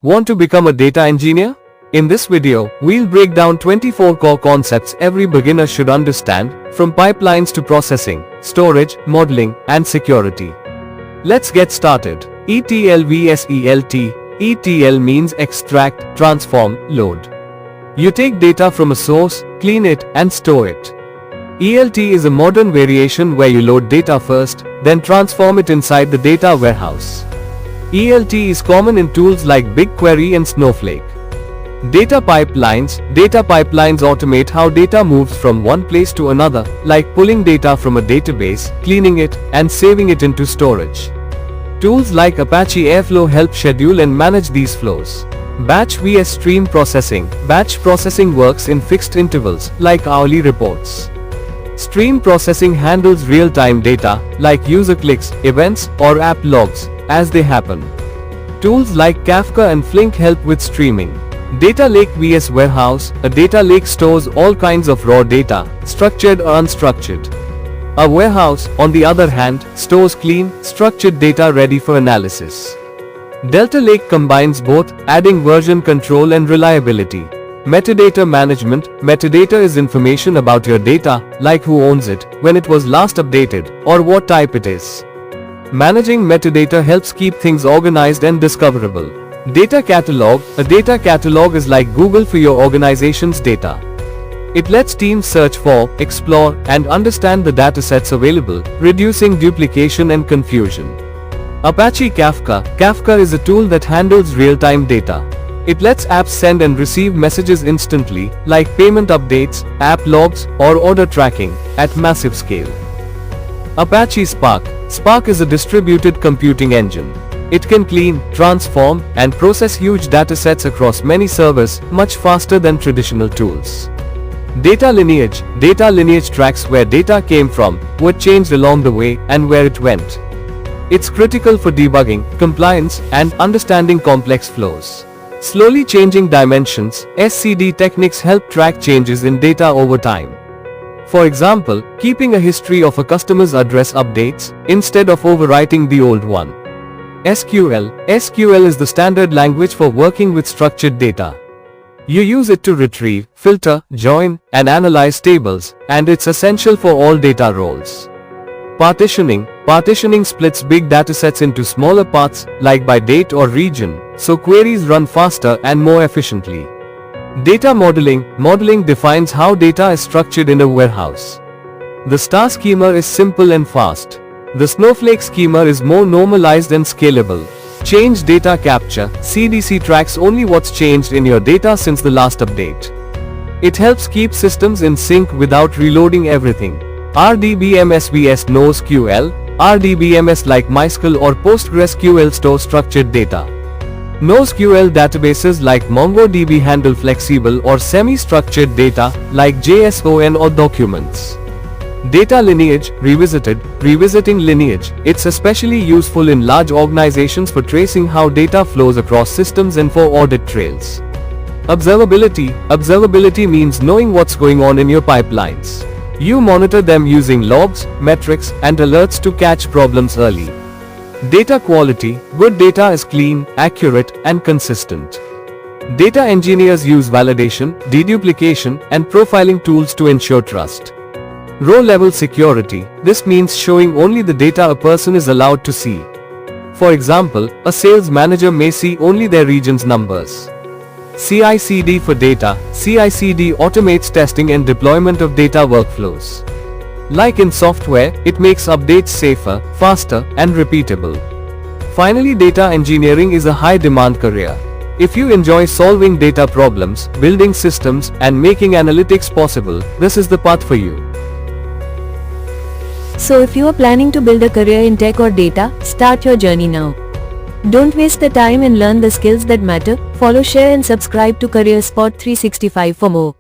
Want to become a data engineer? In this video, we'll break down 24 core concepts every beginner should understand, from pipelines to processing, storage, modeling, and security. Let's get started. ETL vs ELT. ETL means extract, transform, load. You take data from a source, clean it, and store it. ELT is a modern variation where you load data first, then transform it inside the data warehouse. ELT is common in tools like BigQuery and Snowflake. Data pipelines automate how data moves from one place to another, like pulling data from a database, cleaning it, and saving it into storage. Tools like Apache Airflow help schedule and manage these flows. Batch vs stream processing. Batch processing works in fixed intervals, like hourly reports. Stream processing handles real-time data, like user clicks, events, or app logs, as they happen. Tools like Kafka and Flink help with streaming. Data lake vs warehouse. A data lake stores all kinds of raw data, structured or unstructured. A warehouse, on the other hand, stores clean, structured data ready for analysis. Delta Lake combines both, adding version control and reliability. Metadata management. Metadata is information about your data, like who owns it, when it was last updated, or what type it is. Managing metadata helps keep things organized and discoverable. Data catalog. A data catalog is like Google for your organization's data. It lets teams search for, explore, and understand the datasets available, reducing duplication and confusion. Apache Kafka. Kafka is a tool that handles real-time data. It lets apps send and receive messages instantly, like payment updates, app logs, or order tracking, at massive scale. Apache Spark. Spark is a distributed computing engine. It can clean, transform, and process huge datasets across many servers, much faster than traditional tools. Data lineage. Data lineage tracks where data came from, what changed along the way, and where it went. It's critical for debugging, compliance, and understanding complex flows. Slowly changing dimensions. SCD techniques help track changes in data over time. For example, keeping a history of a customer's address updates, instead of overwriting the old one. SQL. SQL is the standard language for working with structured data. You use it to retrieve, filter, join, and analyze tables, and it's essential for all data roles. Partitioning. Partitioning splits big datasets into smaller parts, like by date or region, so queries run faster and more efficiently. Data modeling. Modeling defines how data is structured in a warehouse. The star schema is simple and fast. The Snowflake schema is more normalized and scalable. Change data capture. CDC tracks only what's changed in your data since the last update. It helps keep systems in sync without reloading everything. RDBMS vs NoSQL. RDBMS like MySQL or PostgreSQL store structured data. NoSQL databases like MongoDB handle flexible or semi-structured data, like JSON or documents. Data lineage. Revisiting lineage. It's especially useful in large organizations for tracing how data flows across systems and for audit trails. Observability. Observability means knowing what's going on in your pipelines. You monitor them using logs, metrics, and alerts to catch problems early. Data quality. Good data is clean, accurate, and consistent. Data engineers use validation, deduplication, and profiling tools to ensure trust. Row-level security. This means showing only the data a person is allowed to see. For example, a sales manager may see only their region's numbers. CI/CD for data. CI/CD automates testing and deployment of data workflows. Like in software, it makes updates safer, faster, and repeatable. Finally, data engineering is a high-demand career. If you enjoy solving data problems, building systems, and making analytics possible, this is the path for you. So if you are planning to build a career in tech or data, start your journey now. Don't waste the time and learn the skills that matter. Follow, share and subscribe to Career Spot 365 for more.